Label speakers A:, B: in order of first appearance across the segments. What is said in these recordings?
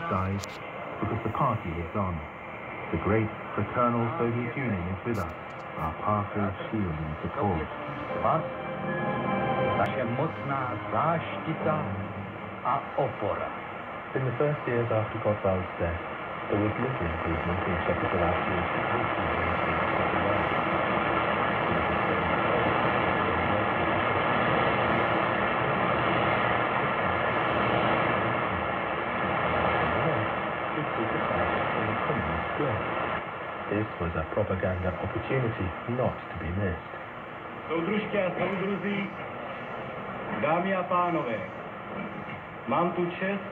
A: skies because the party lives on. The great fraternal Soviet Union is with us, our powerful shield and support. In the first years after Kotzebau's death, there was little improvement in Czechoslovakia's situation. This was a propaganda opportunity not to be missed.
B: Soudružky a soudruzi, dámy a pánové, mám tu čest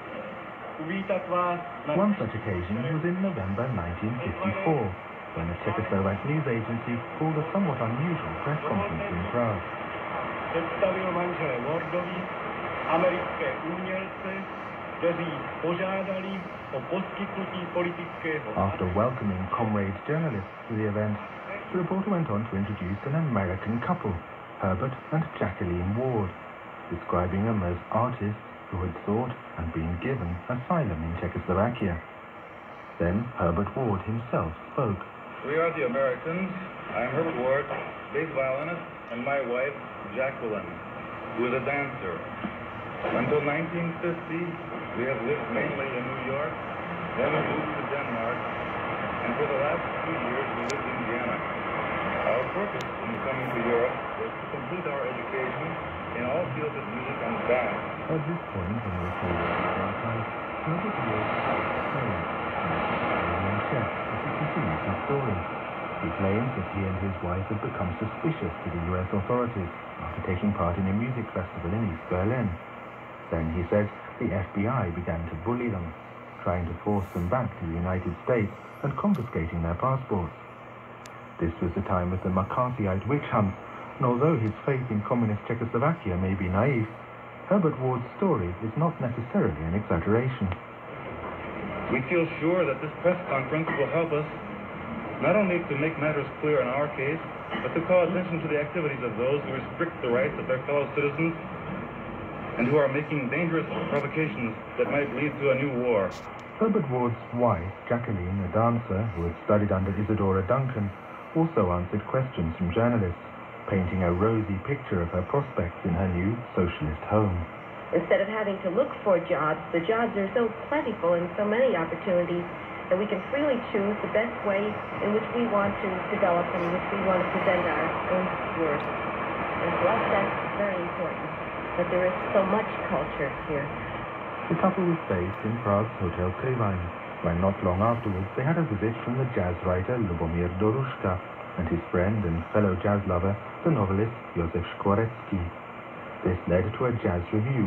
B: uvítat vás na...
A: One such occasion was in November 1954, when the Czechoslovak news agency called a somewhat unusual press conference in Prague.
B: Představil manžele Wardovi, americké umělce, kteří požádali o poskytnutí politického...
A: After welcoming comrade journalists to the event, the reporter went on to introduce an American couple, Herbert and Jacqueline Ward, describing them as artists who had sought and been given asylum in Czechoslovakia. Then Herbert Ward himself spoke.
C: We are the Americans. I'm Herbert Ward, bass violinist, and my wife, Jacqueline, who is a dancer. Until 1950, we have lived mainly in New York, then we moved to Denmark, and for the last 2 years we lived in Vienna. Our purpose in coming to Europe was to complete our education in all fields of music and dance.
A: At this point in the recording archive, Herbert Ward explained and Czech as he continued his story. He claims that he and his wife had become suspicious to the US authorities after taking part in a music festival in East Berlin. Then he says the FBI began to bully them, trying to force them back to the United States and confiscating their passports. This was the time of the McCarthyite witch hunt, and although his faith in communist Czechoslovakia may be naive, Herbert Ward's story is not necessarily an exaggeration.
C: We feel sure that this press conference will help us not only to make matters clear in our case, but to call attention to the activities of those who restrict the rights of their fellow citizens and who are making dangerous provocations that might lead to a new war.
A: Herbert Ward's wife, Jacqueline, a dancer who had studied under Isadora Duncan, also answered questions from journalists, painting a rosy picture of her prospects in her new socialist home.
D: Instead of having to look for jobs, the jobs are so plentiful and so many opportunities that we can freely choose the best way in which we want to develop and in which we want to present our own work. And for us, that's very important, that there is so much culture here.
A: The couple was based in Prague's Hotel Krivine, when not long afterwards they had a visit from the jazz writer Lubomir Dorushka and his friend and fellow jazz lover, the novelist Josef Škvorecký. This led to a jazz review